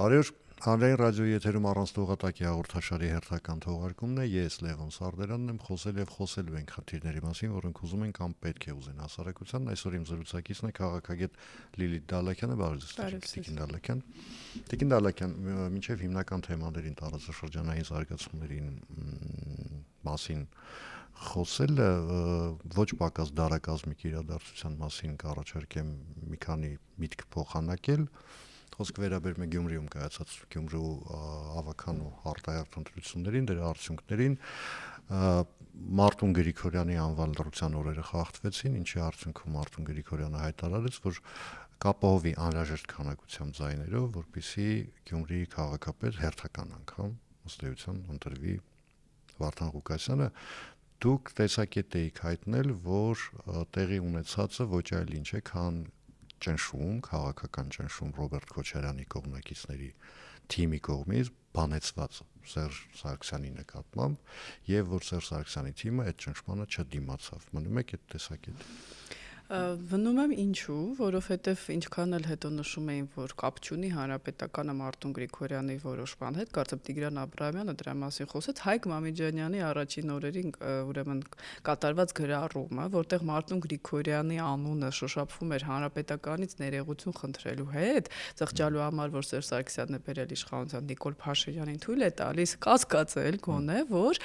Բարև, հանրային ռադիոյի եթերում առանց տողատակի հաղորդաշարի հերթական թողարկումն է, ես Լևոն Սարդարանն եմ, խոսել եւ խոսելու ենք խնդիրների մասին, որոնք ուզում են կամ պետք է ուզեն հասարակության։ Այսօր իմ զրուցակիցն է քաղաքագետ Լիլիթ Դալաքյանը, բարև ձեզ, Տիկին Դալաքյան։ Տիկին Դալաքյան, մինչեւ հիմնական թեմաներին տարածաշրջանային զարգացումներին մասին խոսելը ոչ պակաս դարակազմիկ իրադարձության մասին կառաջարկեմ մի քանի միտք փոխանակել։ Խոսքը վերաբերում է Գյումրիում կայացած Գյումրու ավական ու արտահերթ ընտրություններին, դրա արդյունքներին Մարտուն Գրիգորյանի անվան լռության օրերը խախտվեցին, ինչի արդյունքում Մարտուն Գրիգորյանը հայտարարեց, որ կապահովի անհրաժեշտ քանակությամբ ձայներով, որպեսզի Գյումրիի քաղաքապետ հերթական անգամ ըստ էության ընտրվի Վարդան Ղուկասյանը։ Դուք տեսակետ եք հայտնել, որ տեղի ունեցածը ոչ այլ ինչ է, քան ճնշում, քաղաքական ճնշում Ռոբերտ Քոչարյանի կողմնակիցների թիմի կողմից բանեցված Սերժ Սարգսյանի նկատմամբ եւ որ Սերժ Սարգսյանի թիմը այդ ճնշմանը չդիմացավ։ Մնում եք այդ տեսակետը։ Վնում եմ ինչու, որովհետև ինչքան էլ հետո նշում էին, որ կապ չունի հանրապետականը Մարտուն Գրիգորյանի որոշ բան հետ, կարծեմ Տիգրան Աբրահամյանը դրա մասին խոսեց, Հայկ Մամիջանյանի առաջին օրերին ուրեմն կատարված գրառումը, որտեղ Մարտուն Գրիգորյանի անունը շոշափվում էր հանրապետականից ներողություն խնդրելու հետ, ծղճալու համար, որ Սերժ Սարգսյանն է բերել իշխանության Նիկոլ Փաշինյանին թույլ է տալիս կասկածել գոնե, որ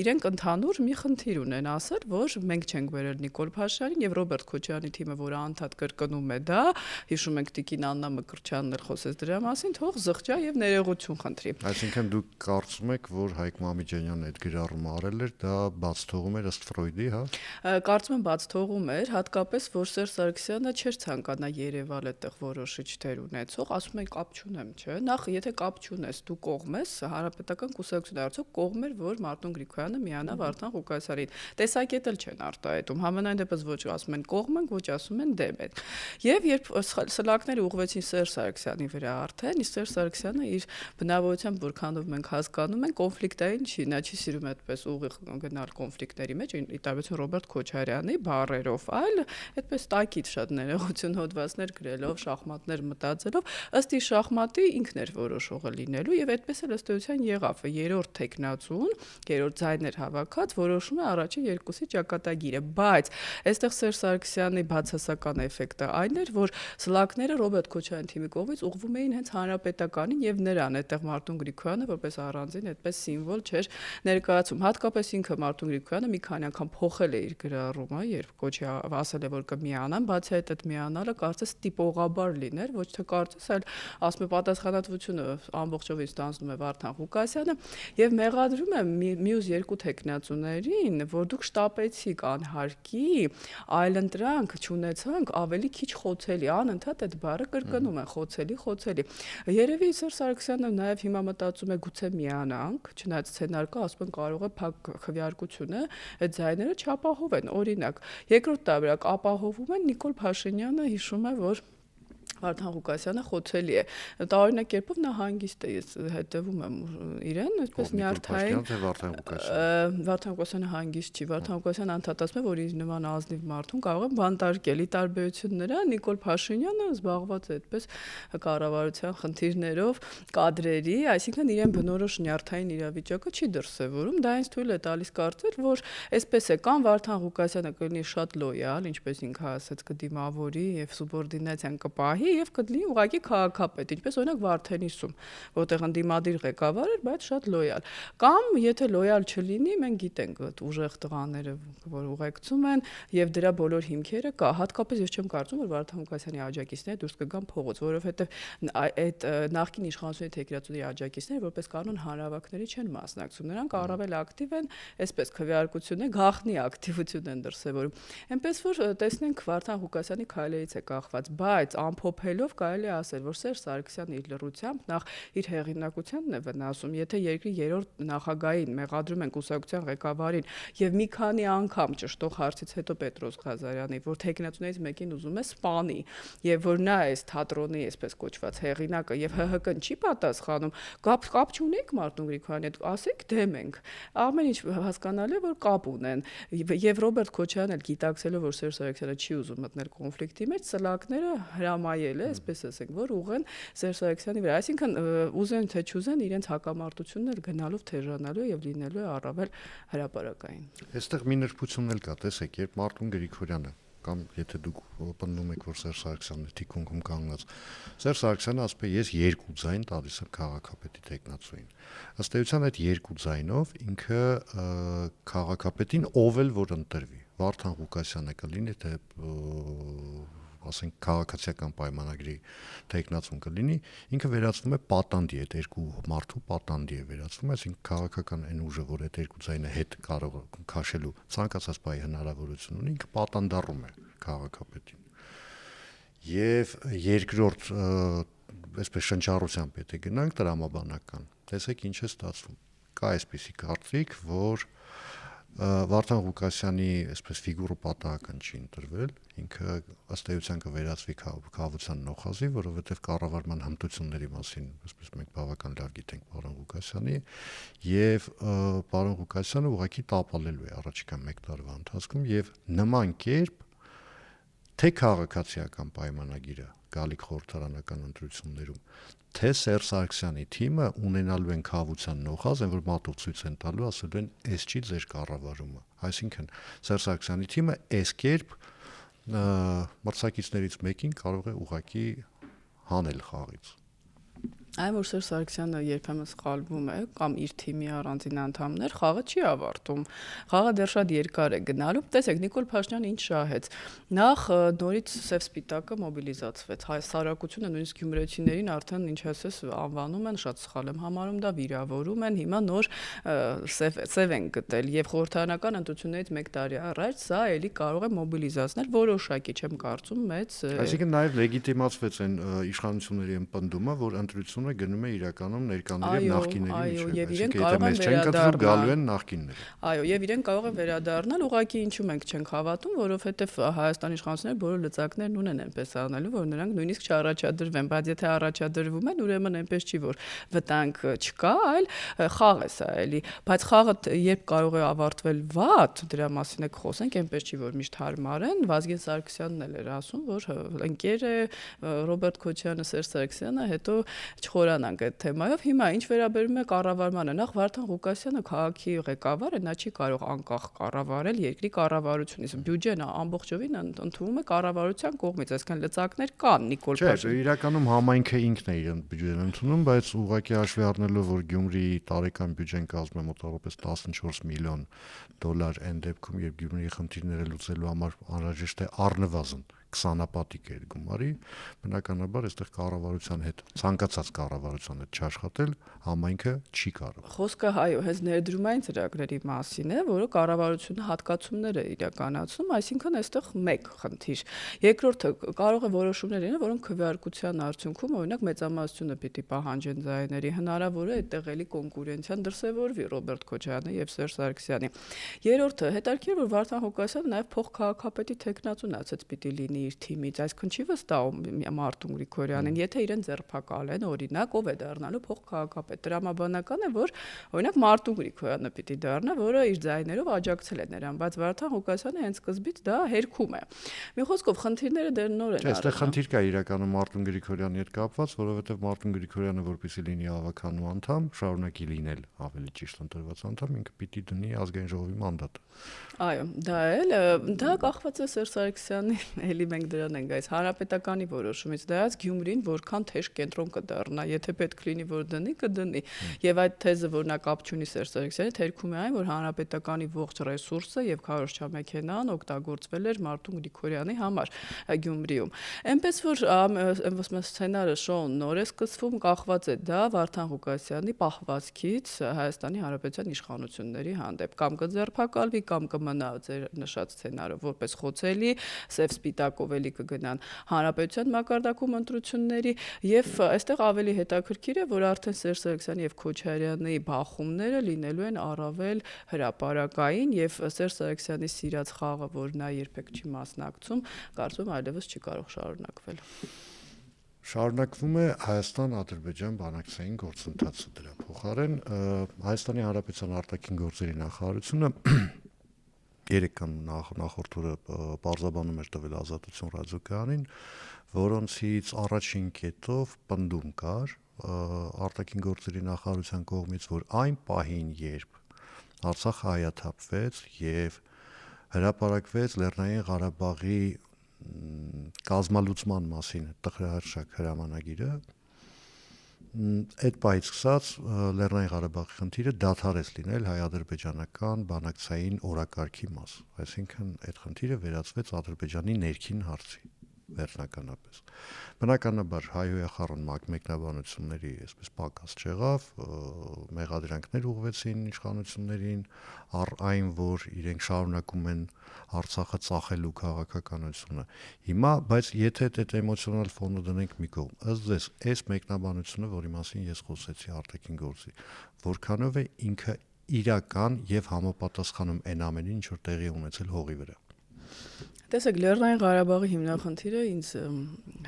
իրենք ընդհանուր մի խնդիր ունեն ասել, որ մենք չենք բերել Նիկոլ Փաշինյանին եւ Ռոբերտ Քոչարյանի թիմը, որը անդադ կրկնում է դա, հիշում եք Տիկին Աննա Մկրտչյանն էլ խոսեց դրա մասին, թող զղջա եւ ներողություն խնդրի։ Այսինքն դուք կարծում եք, որ Հայկ Մամիջանյանն այդ գրառումը արել էր, դա բաց թողում էր ըստ Ֆրոյդի, հա։ Կարծում եմ բաց թողում էր, հատկապես որ Սերժ Սարգսյանը չէր ցանկանա Երևալ այդտեղ որոշիչ դեր ունեցող, ասում են կապ չունեմ, չէ։ Նախ եթե կապ չունես, դու կողմ ես, հանրապետական կուսակցությունը արդյոք կողմ էր, որ Մարտուն Գրիգորյանը միանա Վարդան Ղուկասյանին։ Տեսակետ էլ չեն արտահայտում։ Համենայն դեպս ոչ ասում են կողմ են, ոչ ասում են դեմ են։ Եվ երբ սլակները ուղղվեցին Սերժ Սարգսյանի վրա արդեն, իսկ Սերժ Սարգսյանը իր բնավորությամբ որքանով մենք հասկանում ենք, կոնֆլիկտային չի, նա չի սիրում այդպես ուղիղ գնալ կոնֆլիկտների մեջ, ի տարբերություն Ռոբերտ Քոչարյանի բառերով, այլ այդպես տակից շատ ներողություն հոդվածներ գրելով, շախմատներ մտածելով, ըստ իր շախմատի ինքն էր որոշողը լինելու եւ այդպես էլ ըստ էության եղավ։ Երրորդ թեկնածուն, երրորդ ձայներ հավաքած որոշում է առաջին երկուսի ճակատագիրը, բայց այստեղ Սերժ Սարգսյանի բացասական էֆեկտը այն էր, որ սլակները Ռոբերտ Քոչարյանի թիմի կողմից ուղղվում էին հենց հանրապետականին եւ նրան, այդտեղ Մարտուն Գրիգորյանը որպես առանձին այդպես սիմվոլ չէր ներկայացում։ Հատկապես ինքը Մարտուն Գրիգորյանը մի քանի անգամ փոխել է իր գրառումը, երբ Քոչի ասել է, որ կմիանան, բացի այդ միանալը կարծես տիպողաբար լիներ, ոչ թե կարծես, այլ ասում է պատասխանատվությունը ամբողջովին ստանձնում է Վարդան Ղուկասյանը եւ մեղադրում է մյուս երկու թեկնածուներին, որ դուք շտապեցիք անհարկի, այլընտրանք չունեցանք, ավելի քիչ խոցելի, անընդհատ այդ բառը կրկնում են խոցելի։ Երևի Սերժ Սարգսյանը նաեւ հիմա մտածում է գուցե միանանք, չնայած սցենարկը ասում են կարող է փակ քվեարկությունը այդ ձայները չապահովեն, օրինակ։ Երկրորդ տարբերակ ապահովում են Նիկոլ Փաշինյանը հիշում է, որ Վարդան Ղուկասյանը խոցելի է։ Տարօրինակ կերպով նա հանգիստ է, ես հետևում եմ իրեն, այդպես նյարդային Վարդան Ղուկասյանը հանգիստ չի, Վարդան Ղուկասյանը անդադասում է, որ իր նման ազնիվ մարդուն կարող են բանտարկել, ի տարբերություն նրա Նիկոլ Փաշինյանը զբաղված է այդպես կառավարության խնդիրներով, կադրերի, այսինքն իրեն բնորոշ նյարդային իրավիճակը չի դրսևորում, դա ինձ թույլ է տալիս կարծել, որ այսպես է, կամ Վարդան Ղուկասյանը կլինի շատ լոյալ, ինչպես ինքը ասաց, կդիմավորի եւ սուբորդինացիան կպահի եւ կդնի ուղղակի քաղաքապետ, ինչպես օրինակ Վարդենիսում, որտեղ ընդդիմադիր ղեկավար էր, բայց շատ լոյալ։ Կամ եթե լոյալ չլինի, մենք գիտենք այդ ուժեղ տղաները, որ ուղեկցում են եւ դրա բոլոր հիմքերը կա։ Հատկապես ես չեմ կարծում, որ Վարդան Ղուկասյանի աջակիցները դուրս կգան փողոց, որովհետեւ այդ նախկին իշխանությունների թեկնածուների աջակիցները որպես կանոն հանրավակների չեն մասնակցում։ Նրանք առավել ակտիվ են, այսպես քվեարկություն է, գաղտնի ակտիվություն են դրսևորում։ Այնպես որ տեսնենք Վարդան Ղուկասյանի քայլերից է կախված, բայց ամփոփելով կարելի է ասել, որ Սերժ Սարգսյանը իր լռությամբ նախ իր հեղինակությանն է վնասում, եթե երկրի երրորդ նախագահին մեղադրում են կուսակցության ղեկավարին եւ մի քանի անգամ ճշտող հարցից հետո Պետրոս Ղազարյանի, որ թեկնածուներից մեկին ուզում է սպանի եւ որ նա է թատրոնի այսպես կոչված հեղինակը եւ ՀՀԿ-ն չի պատասխանում, կապ չունենք Մարտուն Գրիգորյանի հետ, ասեք դեմ ենք։ Ամեն ինչ հասկանալի է, որ կապ ունեն եւ Ռոբերտ Քոչարյանն էլ գիտակցելով, որ Սերժ Սարգսյանը չի ուզում մտնել կոնֆլիկտի մեջ, սլակները հրամայ հայել է, այսպես ասենք, որ ուղղեն Սերժ Սարգսյանի վրա, այսինքն ուզեն թե չուզեն իրենց հակամարտություններ գնալով թեժանալու եւ լինելու է առավել հրապարակային։ Այստեղ մի նրբություն էլ կա, տեսեք, երբ Մարտուն Գրիգորյանը կամ եթե դուք պնդում եք, որ Սերժ Սարգսյանն է թիկունքում կանգնած, Սերժ Սարգսյանը ասում է, ես 2 ձայն տալիս եմ քաղաքապետի տեխնացուին։ Ըստ էության այդ 2 ձայնով ինքը քաղաքապետին ով էլ որ ընտրվի, Վարդան Ղուկասյանը կլինի, թե ասենք քաղաքացիական պայմանագրի տեխնացուն կլինի, ինքը վերածվում է պատանդի, այդ 2 մարդու պատանդի է վերածվում, այսինքն քաղաքական այն ուժը, որ այդ 2 ձայնը հետ կարող է քաշելու ցանկացած բայ հնարավորություն ունի, ինքը պատանդառում է քաղաքապետին։ Եվ երկրորդ այսպես շնչառությամբ եթե գնանք տրամաբանական, տեսեք ինչ է ստացվում։ Կա այսպիսի կարծիք, որ Վարդան Ղուկասյանի այսպես ֆիգուրը պատահական չի ընտրվել, ինքը ըստ էության կվերածվի քաղաքության նոխազի, որովհետև կառավարման հմտությունների մասին, այսպես մենք բավական լավ գիտենք պարոն Ղուկասյանի, եւ պարոն Ղուկասյանը ուղղակի տապալելու է առաջիկա 1 տարվա ընթացքում եւ նման կերպ թե քաղաքացիական պայմանագիրը գալիք խորհրդարանական ընտրություններում, թե Սերժ Սարգսյանի թիմը ունենալու են քաղաքության նոխազ, այն որ մատով ցույց են տալու, ասելու են, «Էս չի ձեր կառավարումը»։ Այսինքն Սերժ Սարգսյանի թիմը այս կերպ մրցակիցներից մեկին կարող է ուղղակի հանել խաղից։ Այն որ Սերժ Սարգսյանը երբեմն սխալվում է կամ իր թիմի առանձին անդամներ, խաղը չի ավարտում։ Խաղը դեռ շատ երկար է գնալու։ Տեսեք, Նիկոլ Փաշինյանը ինչ շահեց։ Նախ նորից սև սպիտակը մոբիլիզացվեց։ Հայ սարակությունը նույնիսկ գյումրեցիներին արդեն ինչ ասես անվանում են, շատ սխալ եմ համարում դա, վիրավորում են։ Հիմա նոր սև են գտել եւ խորհրդարանական ընտրություններից 1 տարի առաջ սա էլի կարող է մոբիլիզացնել որոշակի, չեմ կարծում, մեծ։ Այսինքն նաեւ լեգիտիմացվեց այն իշխանությունների ընդպնդումը, որ ընտրությունը գնում է իրականում ներկաների նախկինների միջև, եթե մեզ չեն կտրում, գալու են նախկինները։ Այո, եւ իրեն կարող են վերադառնալ, ուղղակի ինչու մենք չենք հավատում, որովհետեւ Հայաստանի իշխանությունները բոլոր լծակներն ունեն այնպես անելու, որ նրանք նույնիսկ չառաջադրվեն, բայց եթե առաջադրվում են, ուրեմն այնպես չի, որ վտանգ չկա, այլ խաղ է սա էլի, բայց խաղը երբ կարող է ավարտվել վատ, դրա մասին եք խոսենք, այնպես չի, որ միշտ հարմար են, Վազգեն Սարգսյանն էլ էր ասում, որ ընկեր է Ռոբերտ Քոչարյանը, Սերժ Սարգսյանը, հետո չխորանանք այդ թեմայով։ Հիմա ինչ վերաբերում է կառավարմանը, նախ Վարդան Ղուկասյանը քաղաքի ղեկավար է, նա չի կարող անկախ կառավարել երկրի կառավարությունից։ Բյուջեն ամբողջովին ընդունվում է կառավարության կողմից, այսինքն լծակներ կան Նիկոլ Փաշինյանը։ Չէ, իրականում համայնքը ինքն է իր բյուջեն ընդունում, բայց ուղղակի հաշվի առնելով, որ Գյումրիի տարեկան բյուջեն կազմում է մոտավորապես 14 միլիոն դոլար, այն դեպքում, երբ Գյումրիի խնդիրները լուծելու համար անհրաժեշտ է առնվազն 20-ապատիկ էր գումարի, բնականաբար այստեղ կառավարության հետ, ցանկացած կառավարության հետ չաշխատել, համայնքը չի կարող։ Խոսքը այո, հենց ներդրումային ծրագրերի մասին է, որը կառավարությունը հատկացումներ է իրականացնում, այսինքն այստեղ մեկ խնդիր։ Երկրորդը կարող է որոշումներ լինել, որոնք քվեարկության արդյունքում, օրինակ, մեծամասնությունը պիտի պահանջեն ձայների, հնարավոր է այդտեղ էլի կոնկուրենցիան դրսևորվի Ռոբերտ Քոչարյանի եւ Սերժ Սարգսյանի։ Երրորդը հետաքրքիր որ Վարդան Ղուկասյանը նաեւ փոխքաղաքապետի տեխնացուն ասած պիտի լինի իր թիմից, այսինքն չի վստահում Մարտուն Գրիգորյանին, եթե իրեն ձերբակալեն, օրինակ, ով է դառնալու փոխքաղաքապետ։ Տրամաբանական է, որ օրինակ Մարտուն Գրիգորյանը պիտի դառնա, որը իր ձայներով աջակցել է նրան, բայց Վարդան Ղուկասյանը հենց սկզբից դա հերքում է։ Մի խոսքով խնդիրները դեռ նոր են։ Այստեղ խնդիր կա իրականում Մարտուն Գրիգորյանի հետ կապված, որովհետև Մարտուն Գրիգորյանը որպեսզի լինի ավականու անդամ, շարունակի լինել ավելի ճիշտ ընտրված անդամ, ինքը պիտի դնի ազգային ժողովի մանդատը։ Այո, դա կախված է Սերժ Սարգսյանի, էլի մենք դրան ենք գայս, հանրապետականի որոշումից, դրանց Գյումրին որքան թեժ կենտրոն կդառնա, եթե պետք լինի որ դնի, կդնի։ Եվ այդ թեզը, որ նա կապ չունի Սերժ Սարգսյանի, թերքում է այն, որ հանրապետականի ողջ ռեսուրսը եւ քարոզչամեքենան օգտագործվել էր Մարտուն Գրիգորյանի համար Գյումրիում։ Այնպես որ սցենարը շոուն նոր է սկսվում, կախված է դա Վարդան Ղուկասյանի պահվածքից Հայաստանի Հանրապետության իշխանությունների հանդեպ, կամ կձերբակալվի, կամ կմնա ձեր նշած սցենարը որպես խոցելի, սև սպիտակով էլի կգնան Հանրապետության մակարդակում ընտրությունների, եւ այստեղ ավելի հետաքրքիր է, որ արդեն Սերժ Սարգսյանի եւ Քոչարյանի բախումները լինելու են առավել հրապարակային, եւ Սերժ Սարգսյանի սիրած խաղը, որ նա երբեք չի մասնակցում, կարծում եմ այլևս չի կարող շարունակվել։ Շարունակվում է Հայաստան-Ադրբեջան բանակցային գործընթացը դրա փոխարեն Հայաստանի Հանրապետության արտաքին գործերի նախարարությունը երեկան նախորդ օրը բարձաբանում էր տվել Ազատություն ռադիոկայանին, որոնցից առաջին կետով պնդում կար արտաքին գործերի նախարարության կողմից, որ այն պահին, երբ Արցախը հայաթափվեց եւ հրապարակվեց Լեռնային Ղարաբաղի կազմալուծման մասին տխրահարշակ հրամանագիրը, այդ պահից սկսած Լեռնային Ղարաբաղի խնդիրը դադարեց լինել հայ-ադրբեջանական բանակցային օրակարգի մաս, այսինքն այդ խնդիրը վերածվեց Ադրբեջանի ներքին հարցի վերջնականապես։ Բնականաբար հայ-հոյախառն մեկնաբանությունների այսպես պակաս չեղավ, մեղադրանքներ ուղղվեցին իշխանություններին առ այն, որ իրենք շարունակում են Արցախը ծախելու քաղաքականությունը։ Հիմա, բայց եթե այդ էմոցիոնալ ֆոնը դնենք մի կողմ, ըստ ձեզ, այս մեկնաբանությունը, որի մասին ես խոսեցի արտաքին գործի, որքանով է ինքը իրական եւ համապատասխանում այն ամենին, ինչ որ տեղի ունեցել հողի վրա։ Տեսեք, Լեռնային Ղարաբաղի հիմնախնդիրը ինձ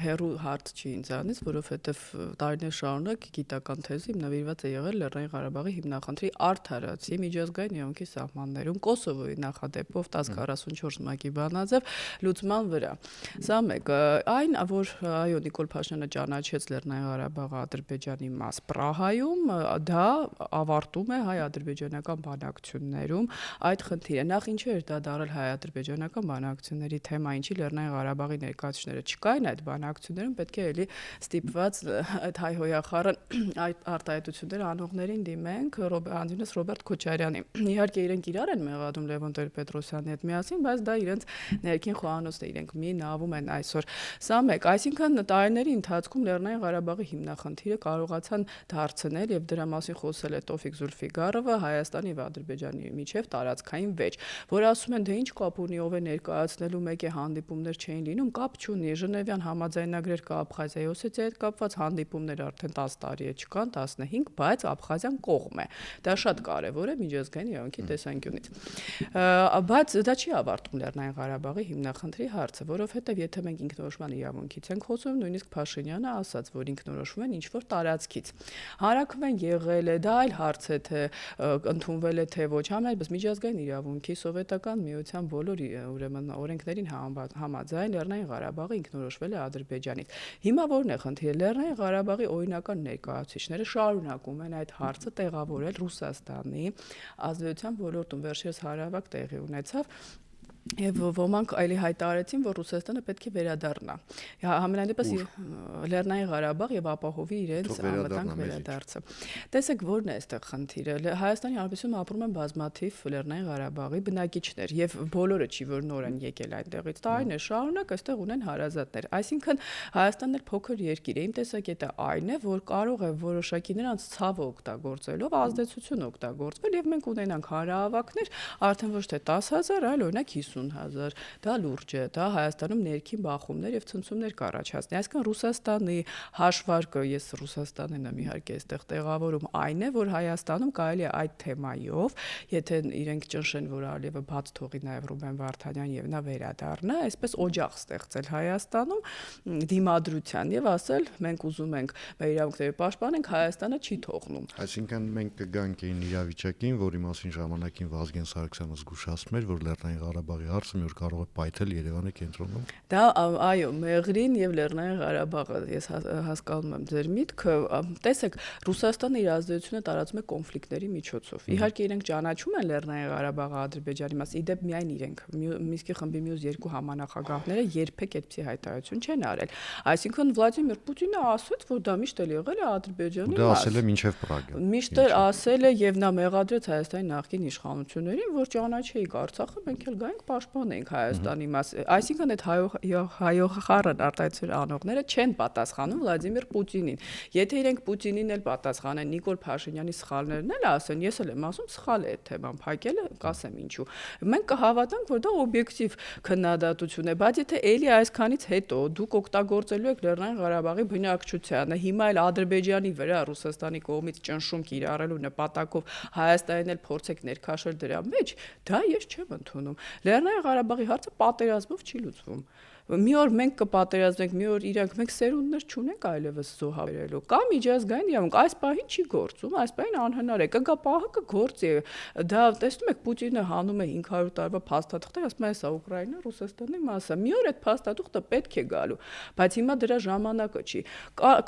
հերու հարց չի ինձանից, որովհետև տարիներ շարունակ գիտական թեզը նվիրված է եղել Լեռնային Ղարաբաղի հիմնախնդրի արդարացի միջազգային իրավունքի սահմաններում Կոսովոյի նախադեպով 1044 ՄԱԿ-ի բանաձև լուծման վրա։ Սա մեկ, այն, որ այո Նիկոլ Փաշինյանը ճանաչեց Լեռնային Ղարաբաղը Ադրբեջանի մաս Պրահայում, դա ավարտում է հայ-ադրբեջանական բանակցություններում այդ խնդիրը։ Նախ ինչու էր դա դարել հայ-ադրբեջանական բանակցությունների թեմա, ինչի Լեռնային Ղարաբաղի ներկայացուցիչները չկային այդ բանակցություններում, պետք է էլի ստիպված այդ հայ-հոյախառն այդ արտահայտությունները անողներին դիմենք հանդինս Ռոբերտ Քոչարյանի։ Իհարկե իրենք իրար են մեղադրում Լևոն Տեր-Պետրոսյանի հետ միասին, բայց դա իրենց ներքին խոհանոցն է, իրենք մի նավում են այսօր։ Սա մեկ, այսինքն տարիների ընթացքում Լեռնային Ղարաբաղի հիմնախնդիրը կարողացան դարձնել եւ դրա մասին խոսել է Տոֆիկ Զուլֆիգարովը Հայաստանի եւ Ադրբեջանի միջև տարածքային վեճ, որ ասում են, թե ինչ կապ ունի ով է ներկայացնելու մեկ է հանդիպումներ չէին լինում, կապ չունի, Ժնևյան համաձայնագրեր կա Աբխազիայի Օսետիայի հետ կապված հանդիպումներ արդեն 10 տարի է չկան, 15, բայց Աբխազիան կողմ է։ Դա շատ կարևոր է միջազգային իրավունքի տեսանկյունից։ Բայց դա չի ավարտում Լեռնային Ղարաբաղի հիմնախնդրի հարցը, որովհետև եթե մենք ինքնորոշման իրավունքից ենք խոսում, նույնիսկ Փաշինյանը ասաց, որ ինքնորոշվում են ինչ-որ տարածքից։ Հանրաքվեն եղել է, դա այլ հարց է, թե ընդունվել է թե ոչ, համենայնիվ միջազգային իրավունքի սովետական միության բոլոր ուրեմն օրենքներին համաձայն Լեռնային Ղարաբաղը ինքնորոշվել է Ադրբեջանից։ Հիմա որն է խնդիրը։ Լեռնային Ղարաբաղի օրինական ներկայացուցիչները շարունակում են այդ հարցը տեղավորել Ռուսաստանի ազդեցության ոլորտում։ Վերջերս հարավակ տեղի ունեցավ Եվ ոմանք այլի հայտարարեցին, որ Ռուսաստանը պետք է վերադառնա։ Համենայնդեպս Լեռնային Ղարաբաղ եւ ապահովի իրենց անվտանգ վերադարձը։ Տեսեք, որն է այստեղ խնդիրը։ Հայաստանի Հանրապետությունում ապրում են բազմաթիվ Լեռնային Ղարաբաղի բնակիչներ եւ բոլորը չի որ նոր են եկել այնտեղից։ Տարիներ շարունակ այստեղ ունեն հարազատներ։ Այսինքն Հայաստանն էլ փոքր երկիր է։ Իմ տեսակետը այն է, որ կարող է որոշակի նրանց ցավը օգտագործելով ազդեցություն օգտագործվել եւ մենք ունենանք հանրահավաքներ արդեն ոչ թե 10,000, այլ օրինակ 50,000, դա լուրջ է, դա Հայաստանում ներքին բախումներ եւ ցնցումներ կառաջացնի։ Այսինքն Ռուսաստանի հաշվարկը, ես Ռուսաստանն եմ իհարկե այստեղ տեղավորում, այն է, որ Հայաստանում կարելի է այդ թեմայով, եթե իրենք ճնշեն, որ Ալիևը բաց թողի նաեւ Ռուբեն Վարդանյան եւ նա վերադառնա, այսպես օջախ ստեղծել Հայաստանում դիմադրության եւ ասել, մենք ուզում ենք մեր իրավունքները պաշտպանենք, Հայաստանը չի թողնում։ Այսինքն մենք կգանք այն իրավիճակին, որի մասին ժամանակին Վազգեն Սարգսյանը զգուշացնում էր, որ Լեռնային Ղարաբաղի հարցը մի օր կարող է պայթել Երևանի կենտրոնում։ Դա այո, Մեղրին եւ Լեռնային Ղարաբաղը, ես հասկանում եմ ձեր միտքը, տեսեք, Ռուսաստանը իր ազդեցությունը տարածում է կոնֆլիկտների միջոցով։ Իհարկե իրենք ճանաչում են Լեռնային Ղարաբաղը Ադրբեջանի մաս, իդեպ միայն իրենք, Մինսկի խմբի մյուս երկու համանախագահները երբեք այդպիսի հայտարարություն չեն արել։ Այսինքն Վլադիմիր Պուտինը ասաց, որ դա միշտ էլ եղել է Ադրբեջանի մաս։ Դա ասել է մինչև Պրագը։ Միշտ էլ ասել է եւ նա մեղադրեց Հայաստանի նախկին իշխանություններին, որ ճանաչեիք Արցախը, մենք էլ գայինք պաշտպանենք Հայաստանի մաս։ Այսինքն այդ հայոխառն արտահայտության անողները չեն պատասխանում Վլադիմիր Պուտինին։ Եթե իրենք Պուտինին էլ պատասխանեն, Նիկոլ Փաշինյանի սխալներն էլ ասեն, ես էլ եմ ասում, սխալ է այդ թեման փակելը, կասեմ ինչու։ Մենք կհավատանք, որ դա օբյեկտիվ քննադատություն է, բայց եթե էլի այսքանից հետո դուք օգտագործելու եք Լեռնային Ղարաբաղի բնակչությանը, հիմա էլ Ադրբեջանի վրա Ռուսաստանի կողմից ճնշում կիրառելու նպատակով Հայաստանին էլ փորձեք ներքաշել դրա մեջ, դա ես չեմ ընդունում։ Լեռնային Ղարաբաղի հարցը պատերազմով չի լուծվում։ մի օր մենք կպատերազմենք, մի օր իրանք, մենք սերունդներ չունենք այլևս զոհաբերելու։ Կամ միջազգային իրավունք այս պահին չի գործում, այս պահին անհնար է։ Կգա պահը կգործի։ Դա տեսնում եք Պուտինը հանում է 500 տարվա փաստաթղթեր, ասում է սա Ուկրաինա Ռուսաստանի մաս է։ Մի օր այդ փաստաթուղթը պետք է գալու, բայց հիմա դրա ժամանակը չի։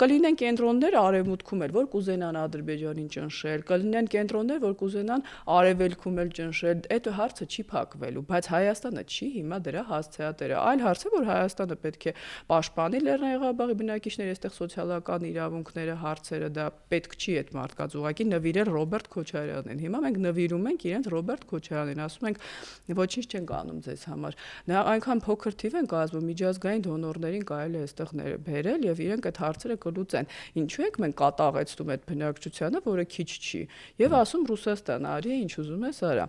Կլինեն կենտրոններ արևմուտքում էլ, որ կուզենան Ադրբեջանին ճնշել, կլինեն կենտրոններ, որ կուզենան արևելքում էլ ճնշել։ Այդ հարցը չի փակվելու, բայց Հայաստանը չի հիմա դրա հասցեատերը։ Այլ հարց է, որ Հայաստանը պետք է պաշտպանի Լեռնային Ղարաբաղի բնակիչների այստեղ սոցիալական իրավունքները, հարցերը, դա պետք չի այդ մարդկանց ուղղակի նվիրել Ռոբերտ Քոչարյանին։ Հիմա մենք նվիրում ենք իրենց Ռոբերտ Քոչարյանին, ասում ենք ոչինչ չենք անում ձեզ համար։ Նա այնքան փոքր թիվ են կազմում, միջազգային դոնորներին կարելի է այստեղ բերել եւ իրենք այդ հարցերը կլուծեն։ Ինչու եք մենք կատաղեցնում այդ բնակչությանը, որը քիչ չի, եւ ասում Ռուսաստան արի ինչ ուզում ես արա։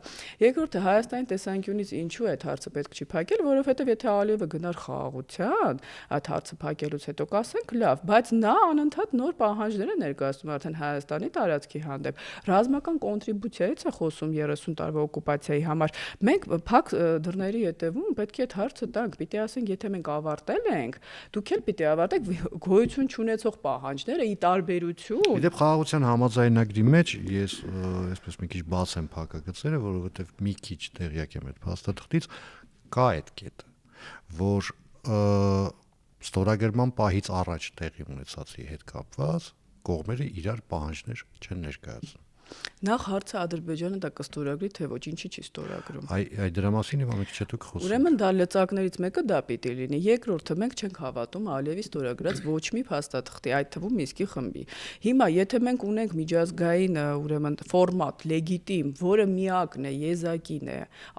Երկրորդը Հայաստանի տեսանկյունից ինչու այդ հարցը պետք չի փակել, որովհետեւ եթե Ալիևը գնար խաղաղության, այդ հարցը փակելուց հետո կասենք լավ, բայց նա անընդհատ նոր պահանջներ է ներկայացնում արդեն Հայաստանի տարածքի հանդեպ։ Ռազմական կոնտրիբուցիայից է խոսում 30 տարվա օկուպացիայի համար։ Մենք փակ դռների ետևում պետք է այդ հարցը տանք, պիտի ասենք, եթե մենք ավարտել ենք, դուք էլ պիտի ավարտեք գոյություն չունեցող պահանջները ի տարբերություն։ Իդեպ խաղաղության համաձայնագրի մեջ ես այսպես մի քիչ բաց եմ փակագծերը, որովհետև մի քիչ տեղյակ եմ այդ փաստաթղթից, կա այդ կետը, որ ստորագրման պահից առաջ տեղի ունեցածի հետ կապված կողմերը իրար պահանջներ չեն ներկայացնում։ Նախ հարցը Ադրբեջանը դա կստորագրի, թե ոչ, ինչի չի ստորագրում։ Այ դրա մասին եմ ամեն քիչ հետո կխոսեմ։ Ուրեմն դա լծակներից մեկը դա պիտի լինի։ Երկրորդը մենք չենք հավատում Ալիևի ստորագրած ոչ մի փաստաթղթի, այդ թվում Մինսկի խմբի։ Հիմա եթե մենք ունենք միջազգային ուրեմն ֆորմատ լեգիտիմ, որը միակն է, եզակին է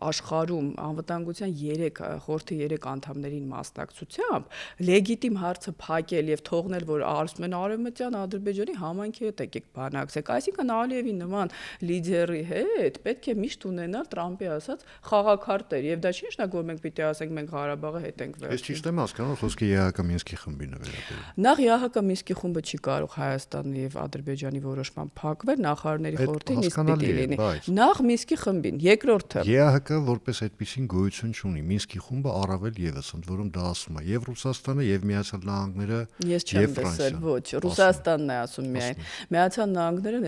աշխարհում անվտանգության 3 անդամներին մասնակցությամբ, լեգիտիմ հարցը փակել եւ թողնել, որ ասում են Արևմտյան Ադրբեջանի համայնքի հետ եկեք բանակցեք, այսինքն Ալիևի նման լիդերի հետ պետք է միշտ ունենալ Տրամպի ասած խաղաքարտեր եւ դա չի նշանակում որ մենք պիտի ասենք մենք Ղարաբաղը հետ ենք վերցնում։ Ես ճիշտ եմ հասկանում, խոսքը ԵԱՀԿ Մինսկի խմբին է վերաբերում։ Նախ ԵԱՀԿ Մինսկի խումբը չի կարող Հայաստանի եւ Ադրբեջանի որոշման փակվել, նախարարների խորհրդին իսկ պիտի լինի։ Նախ Մինսկի խմբին, երկրորդը ԵԱՀԿ որպես այդպեսին գոյություն չունի, Մինսկի խումբը առավել եւս, ընդ որում դա ասում է եւ Ռուսաստանը եւ Միացյալ Նահանգները եւ Ֆրանսիան։ Ոչ, Ռուսաստանն է ասում միայն։ Միացյալ Նահանգները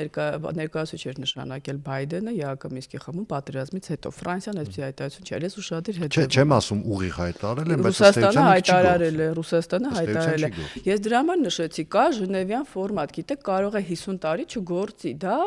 ներկայացուցիչ էր նշանակել Բայդենը ԵԱՀԿ Մինսկի խմբում պատերազմից հետո։ Ֆրանսիան այսպեսի հայտարարություն չի արել, ես ուշադիր հետևում։ Չեմ ասում ուղիղ հայտարարել են, բայց Ռուսաստանը հայտարարել է, Ռուսաստանը հայտարարել է։ Ես դրա համար նշեցի, կա Ժնևյան ֆորմատ, գիտեք, կարող է 50 տարի չգործի, դա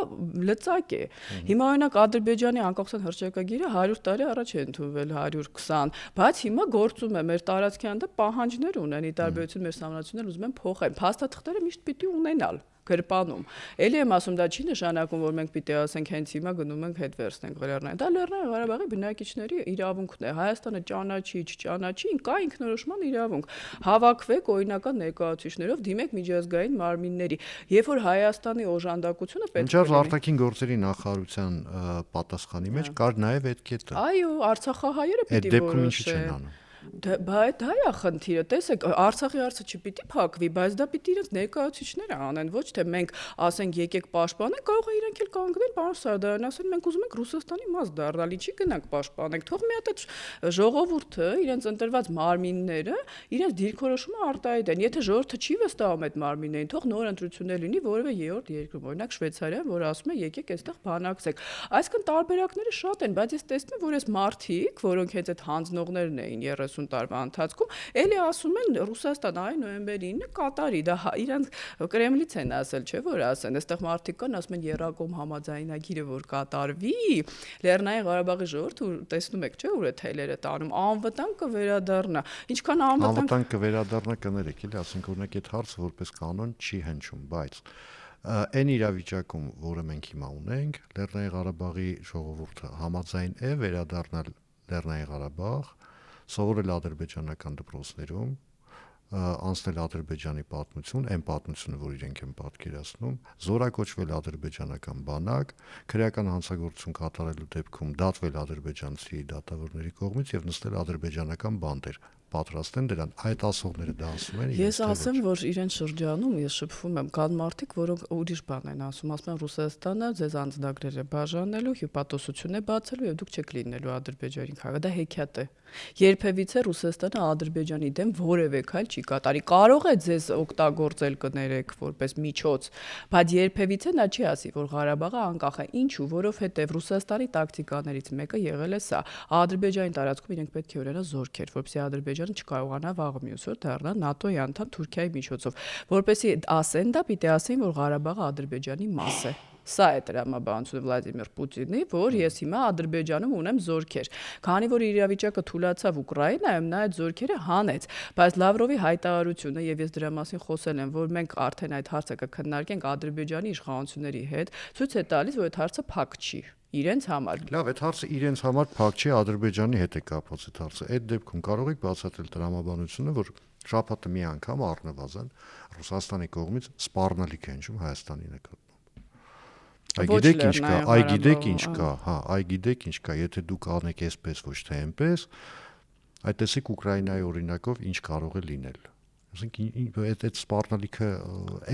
լծակ է։ Հիմա օրինակ Ադրբեջանի անկախության հռչակագիրը 100 տարի առաջ է ընդունվել, 120, բայց հիմա գործում է մեր տարածքի հանդեպ պահանջներ ունեն, ի տարբերություն մեր սահմանություններ ուզում են փոխել։ Փաստաթղթերը միշտ պիտի ունենալ գրպանում։ Էլի եմ ասում, դա չի նշանակում, որ մենք պիտի ասենք հենց հիմա գնում ենք հետ վերցնենք Լեռնային։ Դա Լեռնային Ղարաբաղի բնակիչների իրավունքն է։ Հայաստանը ճանաչի, չճանաչի, կա ինքնորոշման իրավունք։ Հավաքվեք օրինական ներկայացուցիչներով, դիմեք միջազգային մարմինների։ Երբ որ Հայաստանի օժանդակությունը պետք է լինի։ Արտաքին գործերի նախարարության պատասխանի մեջ կար նաև այդ կետը։ Այո, արցախահայերը պիտի որոշեն։ Բայց դա է խնդիրը, տեսեք, Արցախի հարցը չպիտի փակվի, բայց դա պիտի իրենց ներկայացուցիչները անեն, ոչ թե մենք ասենք եկեք պաշտպանենք, կարող է իրենք էլ կանգնել, պարոն Սարդարյան, ասեն մենք ուզում ենք Ռուսաստանի մաս դառնալ, ինչի գնանք պաշտպանենք, թող մի հատ այդ ժողովուրդը, իրենց ընտրված մարմինները, իրենց դիրքորոշումը արտահայտեն, եթե ժողովուրդը չի վստահում այդ մարմիններին, թող նոր ընտրություններ լինի որևէ երրորդ երկրում, օրինակ Շվեյցարիան, որ ասում է եկեք այստեղ բանակցեք։ Այսինքն տարբերակները շատ են, բայց ես տեսնում եմ, որ այս մարդիկ, որոնք հենց այդ հանձնողներն էին 30 տարվա ընթացքում, էլի ասում են Ռուսաստան այ նոյեմբերի 9-ը կատարի, դա իրանք Կրեմլից են ասել, չէ՞ որ ասեն, այստեղ մարդիկ կան, ասում են Երակոմ համաձայնագիրը որ կատարվի, Լեռնային Ղարաբաղի ժողովուրդը տեսնում եք, չէ՞ որ է թելերը տանում, անվտանգ կվերադառնա, ինչքան անվտանգ կվերադառնա կներեք, էլի, ասենք օրինակ այդ հարցը որպես կանոն չի հնչում, բայց այն իրավիճակում, որը մենք հիմա ունենք, Լեռնային Ղարաբաղի ժողովուրդը համաձայն է վերադառնալ Լեռնային Ղարաբաղ, սովորել ադրբեջանական դպրոցներում, անցնել Ադրբեջանի պատմություն, այն պատմությունը, որ իրենք են պատկերացնում, զորակոչվել ադրբեջանական բանակ, քրեական հանցագործություն կատարելու դեպքում դատվել ադրբեջանցի դատավորների կողմից եւ նստել ադրբեջանական բանտեր։ պատրաստ են դրան, այդ ասողները դա ասում են։ Ես ասեմ, որ իրեն շրջանում ես շփվում եմ, կան մարդիկ, որոնք ուրիշ բան են ասում են Ռուսաստանը ձեզ անձնագրեր է բաժանելու, հյուպատոսություն է բացելու եւ դուք չեք լինելու Ադրբեջանի քաղաք, դա հեքիաթ է։ Երբևիցե Ռուսաստանը Ադրբեջանի դեմ որևէ քայլ չի կատարի, կարող է ձեզ օգտագործել կներեք որպես միջոց, բայց երբևիցե նա չի ասի, որ Ղարաբաղը անկախ է, ինչու, որովհետեւ Ռուսաստանի տակտիկաներից մեկը եղել է սա, Ադրբեջանի տարածքում իրենք պետք է ունենան զորքեր, որպեսզի Ադրբեջանը չկարողանա վաղը մյուս օր դառնալ ՆԱՏՕ-ի անդամ Թուրքիայի միջոցով, որպեսզի ասեն դա, պիտի ասեն, որ Ղարաբաղը Ադրբեջանի մաս է։ Սա է տրամաբանությունը Վլադիմիր Պուտինի, որ ես հիմա Ադրբեջանում ունեմ զորքեր։ Քանի որ իրավիճակը թուլացավ Ուկրաինայում, նա այդ զորքերը հանեց, բայց Լավրովի հայտարարությունը եւ ես դրա մասին խոսել եմ, որ մենք արդեն այդ հարցը կքննարկենք Ադրբեջանի իշխանությունների հետ, ցույց է տալիս, որ այդ հարցը փակ չի իրենց համար։ Լավ, այդ հարցը իրենց համար փակ չի, Ադրբեջանի հետ է կապված այդ հարցը։ Այդ դեպքում կարող եք բացատրել տրամաբանությունը, որ շաբաթը մի անգամ առնվազն Ռուսաստանի կողմից սպառնալիք է հնչում Հայաստանի նկատմամբ։ Այ գիտեք ինչ կա, այ գիտեք ինչ կա, եթե դուք անեք այսպես ոչ թե այնպես, այդ տեսեք Ուկրաինայի օրինակով ինչ կարող է լինել։ Այսինքն այդ սպառնալիքը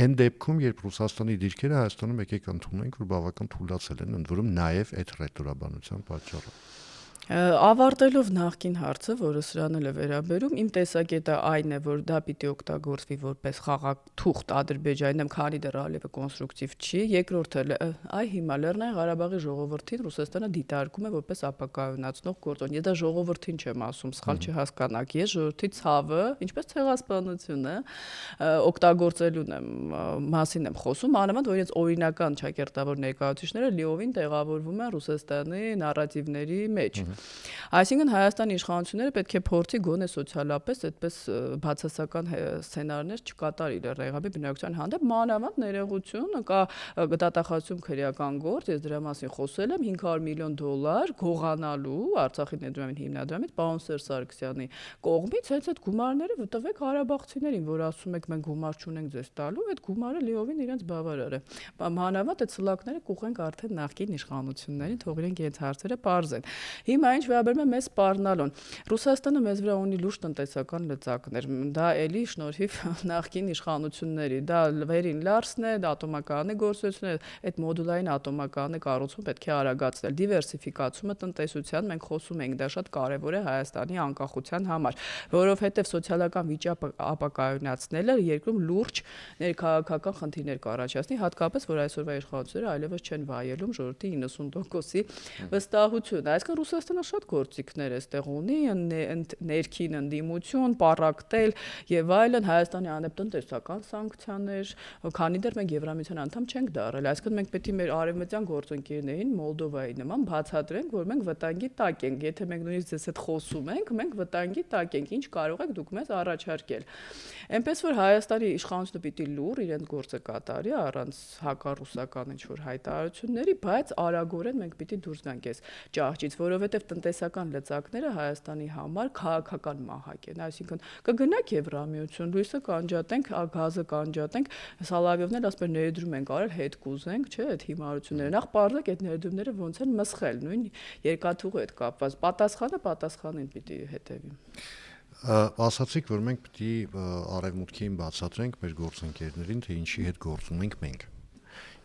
այն դեպքում, երբ Ռուսաստանի դիրքերը Հայաստանում եկեք ընդունենք, որ բավական թուլացել են, ընդ որում նաև այդ ռետորաբանության պատճառով։ Ավարտելով նախկին հարցը, որը սրան էլ է վերաբերում, իմ տեսակետը այն է, որ դա պիտի օգտագործվի որպես խաղաթուղթ Ադրբեջանին, քանի դեռ ալիևը կոնստրուկտիվ չի։ Երկրորդը, հիմա Լեռնային Ղարաբաղի ժողովրդին Ռուսաստանը դիտարկում է որպես ապակայունացնող գործոն։ Ես դա ժողովրդին չեմ ասում, սխալ չհասկանաք։ Ես ժողովրդի ցավը, ինչպես ցեղասպանությունը, օգտագործելուն մասին եմ խոսում, մանավանդ որ իրենց օրինական ճակերտավոր ներկայացուցիչները լիովին տեղավորվում են Ռուսաստանի նարատիվների մեջ։ Այսինքն Հայաստանի իշխանությունները պետք է փորձի գոնե սոցիալապես այդպես բացասական սցենարներ չկատարի Լեռնային բնակչության հանդեպ, մանավանդ ներողություն կա դատախազում քրեական գործ, ես դրա մասին խոսել եմ, $500 միլիոն գողանալու Արցախի ներդրումային հիմնադրամից պարոն Սերժ Սարգսյանի կողմից հենց այդ գումարները տվեք ղարաբաղցիներին, որ ասում եք մենք գումար չունենք ձեզ տալու, այդ գումարը լիովին իրենց բավարար է։ Մանավանդ այդ սլակները կուղենք արդեն նախկին իշխանություններին, թող իրենք իրենց հարցերը պարզեն։ Հիմա ինչ վերաբերում է մեզ սպառնալուն։ Ռուսաստանը մեզ վրա ունի լուրջ տնտեսական լծակներ։ Դա էլի շնորհիվ նախկին իշխանությունների, դա վերին Լարսն է, դա ատոմակայանի գործողությունները, այդ մոդուլային ատոմակայանի կառուցումը պետք է արագացնել։ Դիվերսիֆիկացումը տնտեսության մենք խոսում ենք, դա շատ կարևոր է Հայաստանի անկախության համար, որովհետև սոցիալական վիճակը ապակայունացնելը երկրում լուրջ ներքաղաքական խնդիրներ կառաջացնի, հատկապես որ այսօրվա իշխանությունները այլևս չեն վայելում ժողովրդի 90%-ի վստահություն։ Այսինքն Ռուսաստանը շատ գործիքներ է ստեղ ունի, ներքին ընդդիմություն, պառակտել եւ այլն, Հայաստանի անեպ տնտեսական սանկցիաներ, քանի դեռ մենք Եվրամիության անդամ չենք դառել, այսինքն մենք պետք է մեր արևմտյան գործընկերներին Մոլդովայի նման բացատրենք, որ մենք վտանգի տակ ենք, եթե մենք նույնիսկ ձեզ հետ խոսում ենք, մենք վտանգի տակ ենք, ինչ կարող եք դուք մեզ առաջարկել։ Այնպես որ Հայաստանի իշխանությունը պիտի լուր իրենց գործը կատարի առանց հակառուսական ինչ-որ հայտարարությունների, բայց արագորեն մենք պիտի դուրս գանք այս ճահճից, որովհետև տնտեսական լծակները Հայաստանի համար քաղաքական մահակ են, այսինքն կգնանք Եվրամիություն, լույսը կանջատենք, գազը կանջատենք, Սալավիովն էլ ասում է ներդրում ենք արել, հետ կուզենք, չէ, այդ հիմարությունները։ Նախ պարզեք այդ ներդրումները ոնց են մսխել, նույն երկաթուղու հետ կապված, պատասխանին պիտի հետևի։ Ասացիք, որ մենք պիտի արևմուտքին բացատրենք մեր գործընկերներին, թե ինչի հետ գործում ենք մենք։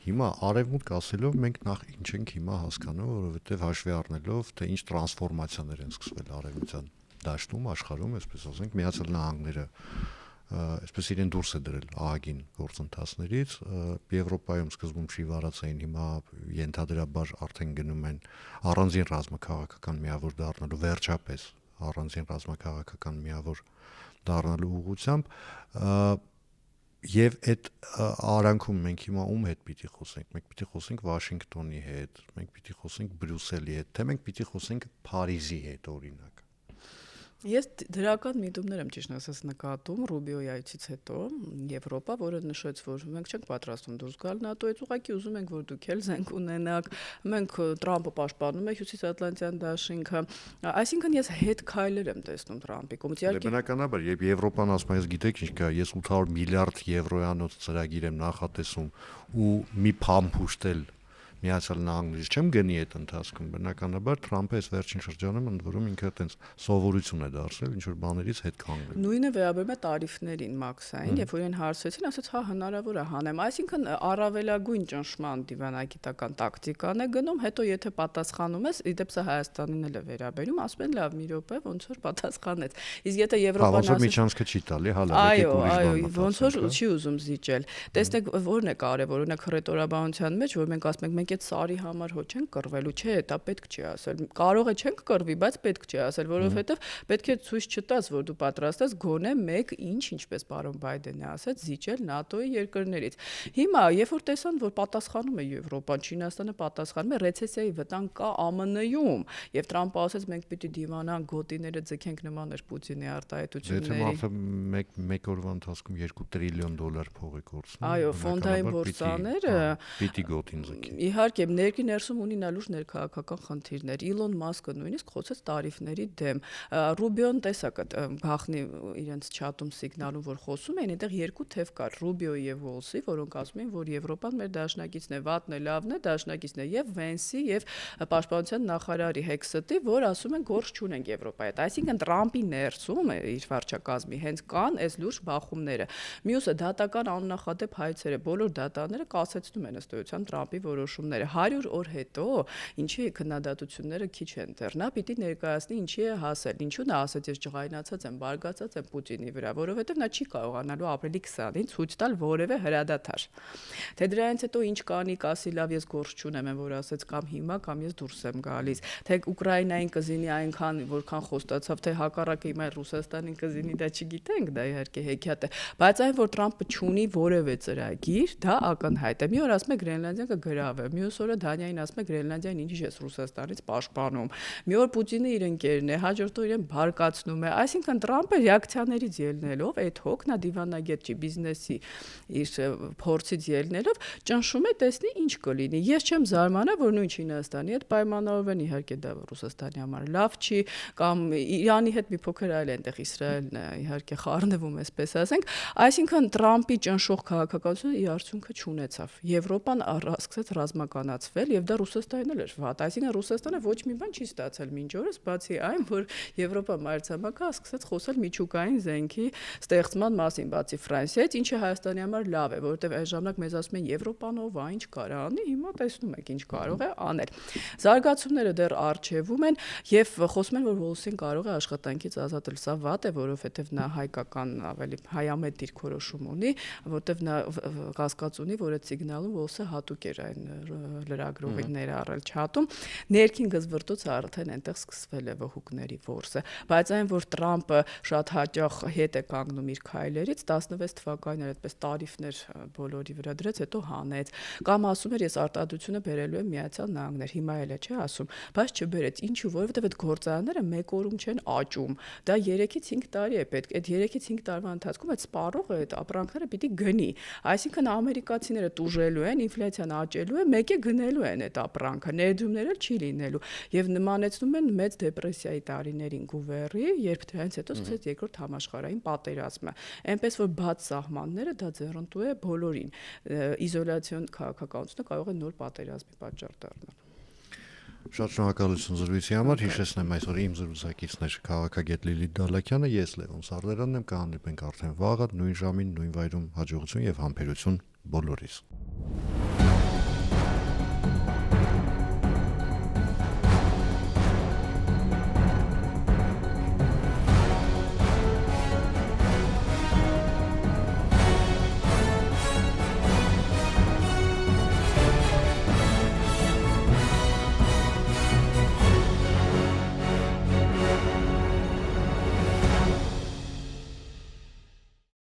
Հիմա արևմուտք ասելով մենք նախ ինչ ենք հիմա հասկանում, որովհետև հաշվի առնելով, թե ինչ տրանսֆորմացիաներ են սկսվել արևմտյան դաշտում, աշխարհում, այսպես ասենք, Միացյալ Նահանգները այսպես իրեն դուրս է դրել ԱԱԳ-ին գործընթացներից, Եվրոպայում սկզբում չի վարացային, հիմա ենթադրաբար արդեն գնում են առանձին ռազմաքաղաքական միավոր դառնալու, վերջապես առանձին ռազմաքաղաքական միավոր դառնալու ուղղությամբ, եւ այդ արանքում մենք հիմա ում հետ պիտի խոսենք, մենք պիտի խոսենք Վաշինգտոնի հետ, մենք պիտի խոսենք Բրյուսելի հետ, թե մենք պիտի խոսենք Փարիզի հետ օրինակ։ Ես դրական միտումներ եմ ճիշտ ասած նկատում Ռուբիոյի այցից հետո Եվրոպա, որը նշեց, որ մենք չենք պատրաստվում դուրս գալ ՆԱՏՕ-ից, ուղղակի ուզում ենք, որ դուք էլ զենք ունենաք, մենք Թրամփը պաշտպանում է Հյուսիսատլանտյան դաշինքը, այսինքն ես հետ քայլեր եմ տեսնում Թրամփի կողմից։ Իհարկե բնականաբար, երբ Եվրոպան ասում է, ես գիտեք ինչ կա, ես 800 միլիարդ եվրոյանոց ծրագիր եմ նախատեսում ու մի փամփուշտել Միացյալ Նահանգներից չեմ գնի այդ ընթացքում, բնականաբար Թրամփը այս վերջին շրջանում ընդ որում ինքը այտենց սովորություն է դարձրել ինչ որ բաներից հետ կանգնել։ Նույնը վերաբերում է տարիֆներին մաքսային, երբ որ իրեն հարցրեցին, ասաց, հա հնարավոր է հանեմ, այսինքն առավելագույն ճնշման դիվանագիտական տակտիկան է գնում, հետո եթե պատասխանում ես, իդեպ սա Հայաստանին էլ է վերաբերում, ասում են լավ մի րոպե, ոնց որ պատասխանեց։ Իսկ եթե Եվրոպան ասում միջանցքը չի տալի, հալա այո, ոնց որ չի ուզում զիջել։ Տեսնեք, որն է կարևոր, օրինակ հռետորաբանության մեջ, որ մենք ասում ենք, մենք այդ սարի համար հո չենք կռվելու, չէ, դա պետք չի ասել։ Կարող է չենք կռվի, բայց պետք չի ասել, որովհետև պետք է ցույց չտաս, որ դու պատրաստ ես գոնե մեկ ինչպես պարոն Բայդենը ասաց, զիջել ՆԱՏՕ-ի երկրներից։ Հիմա, երբ որ տեսան, որ պատասխանում է Եվրոպան, Չինաստանը պատասխանում է, ռեցեսիայի վտանգ կա ԱՄՆ-ում, եւ Թրամփը ասաց, մենք պիտի դիվանանք, գոտիները ձգենք նման էր Պուտինի արտահայտությունների։ Եթե մարդը մեկ օրվա ընթացքում $2 տրիլիոն փող է կորցնում։ Այո, ֆոնդային բորսաները պիտի գոտին ձգի։ Իհարկե, ներքի ներսում ունի նա լուրջ ներքաղաքական խնդիրներ։ Իլոն Մասկը նույնիսկ խոսեց տարիֆների դեմ։ Ռուբիոն տեսակ գախնի իրենց չաթում սիգնալում, որ խոսում էին, այնտեղ երկու թև կար՝ Ռուբիոյի եւ Վոլսի, որոնք ասում էին, որ Եվրոպան մեր դաշնակիցն է, վատն է, լավն է, դաշնակիցն է, եւ Վենսի եւ Պաշտպանության նախարարի Հեքսետի, որ ասում են գործ չունենք Եվրոպայի հետ։ Այսինքն Թրամփի ներսում իր վարչակազմի հենց կան այս լուրջ բախումները։ Մյուսը դատական աննախադեպ հայցերը, բոլոր դատաները կասեցնում են ըստ էության Թրամփի որոշումները։ 100 օր հետո ինչի քննադատությունները քիչ են դեռ, նա պիտի ներկայացնի ինչի է հասել, ինչու նա ասաց ես ջղայնացած եմ, բարգացած եմ Պուտինի վրա, որովհետև նա չի կարողանալու ապրիլի 20-ին ցույց տալ որևէ հրադադար։ Թե դրանից հետո ինչ կանի, կասի լավ ես գործ չունեմ, որ ասեց կամ հիմա կամ ես դուրս եմ գալիս, թե Ուկրաինային կզինի այնքան որքան խոստացավ, թե հակառակը հիմա Ռուսաստանին կզինի, դա չգիտենք, դա իհարկե հեքիաթ է, բայց այն որ Թրամփը չունի որևէ ծրագիր, դա ակնհայտ է։ Մի օր ասում է Գրենլանդիան կգրավե, մյուս օրը Դանիային ասում է Գրենլանդիային ինչ ես Ռուսաստանից պաշտպանում։ Մի օր Պուտինը իր ընկերն է, հաջորդ օր իրեն բարկացնում է։ Այսինքն Թրամփը ռեակցիաներից ելնելով, այդ հոգ նա դիվանագետ չի, բիզնեսի իր փորձից ելնելով ճնշում է, տեսնի ինչ կլինի։ Ես չեմ զարմանա, որ նույն Չինաստանի հետ պայմանավորվեն, իհարկե դա Ռուսաստանի համար լավ չի, կամ Իրանի հետ մի փոքր այլ այնտեղ Իսրայելն է իհարկե խառնվում, այսպես ասենք, այսինքն Թրամփի ճնշող քաղաքականությունը իր արդյունքը չունեցավ։ Եվրոպան սկսեց ռազմականացվել եւ դա Ռուսաստանին էլ էր վատ, այսինքն Ռուսաստանը ոչ մի բան չի ստացել մինչ օրս, բացի այն, որ Եվրոպա մայրցամաքը սկսեց խոսել միջուկային զենքի ստեղծման մասին, բացի Ֆրանսիայից, ինչը Հայաստանի համար լավ է, որովհետեւ այն ժամանակ մեզ ասում են Եվրոպանով, ինչ կարա անի, հիմա տեսնում եք ինչ կարող է անել։ Զարգացումները դեռ արժևում են եւ խոսում են, որ Վոլսին կարող է աշխատանքից ազատել, սա վատ է, որովհետեւ նա հայկական ավելի հայամետ դիրքորոշում ունի, որովհետեւ նա կասկած ունի, որ այդ սիգնալում Վոլսը հատուկ էր այն լրագրողին ներառել չաթում, ներքին գզվրտոցը արդեն այնտեղ սկսվել է վհուկների որսը, բայց այն որ Թրամփը շատ հաճախ հետ է կանգնում իր քայլերից 16 թվականին այդպես տարիֆներ բոլորի վրա դրեց, հետո հանեց, կամ ասում էր ես արտադրությունը բերելու եմ Միացյալ Նահանգներ, հիմա էլ է չէ ասում, բայց չբերեց, ինչու, որովհետև այդ գործարանները մեկ օրում չեն աճում, դա 3-ից 5 տարի է պետք, այդ 3-ից 5 տարվա ընթացքում այդ սպառողը այդ ապրանքները պիտի գնի, այսինքն ամերիկացիները տուժելու են, ինֆլյացիան աճելու է, մեկ է գնելու են այդ ապրանքը, ներդրումներ էլ չի լինելու եւ նմանեցնում են մեծ դեպրեսիայի տարիներին Գուվերի, երբ դրանից հետո սկսեց երկրորդ համաշխարհային պատերազմը, այնպես որ բաց սահմանները դա ձեռնտու է բոլորին, իզոլացիոն քաղաքականությունը կարող է նոր պատերազմի պատճառ դառնալ։ Շատ շնորհակալություն զրույցի համար, հիշեցնեմ այսօր իմ զրուցակիցն էր քաղաքագետ Լիլիթ Դալաքյանը, ես Լևոն Սարդարանն եմ, կհանդիպենք արդեն վաղը նույն ժամին, նույն վայրում, հաջողություն եւ համբերություն բոլորիս։